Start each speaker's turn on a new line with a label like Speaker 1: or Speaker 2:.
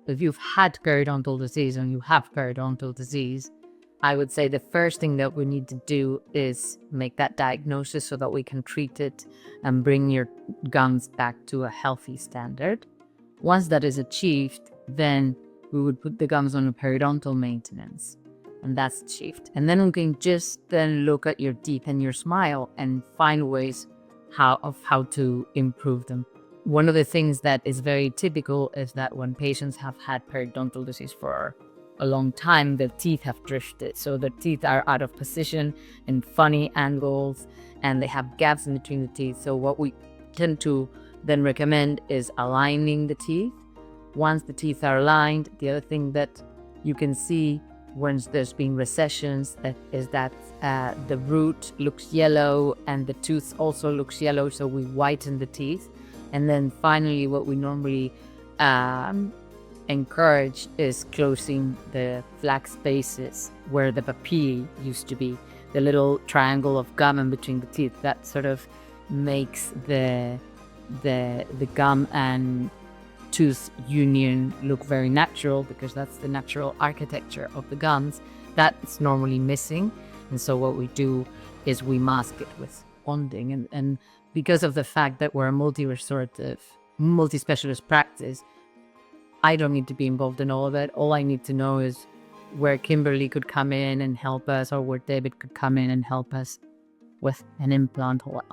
Speaker 1: if you've had periodontal disease and you have periodontal disease, I would say the first thing that we need to do is make that diagnosis so that we can treat it and bring your gums back to a healthy standard. Once that is achieved, then we would put the gums on a periodontal maintenance, and that's achieved. And then we can just then look at your teeth and your smile and find ways how to improve them. One of the things that is very typical is that when patients have had periodontal disease for a long time, the teeth have drifted. So the teeth are out of position in funny angles and they have gaps in between the teeth. So what we tend to then recommend is aligning the teeth. Once the teeth are aligned, the other thing that you can see when there's been recessions is that the root looks yellow and the tooth also looks yellow. So we whiten the teeth. And then finally, what we normally encourage is closing the flat spaces where the papillae used to be, the little triangle of gum in between the teeth. That sort of makes the gum and tooth union look very natural, because that's the natural architecture of the gums. That's normally missing, and so what we do is we mask it with bonding. And because of the fact that we're a multi-restorative, multi-specialist practice, I don't need to be involved in all of it. All I need to know is where Kimberly could come in and help us, or where David could come in and help us with an implant or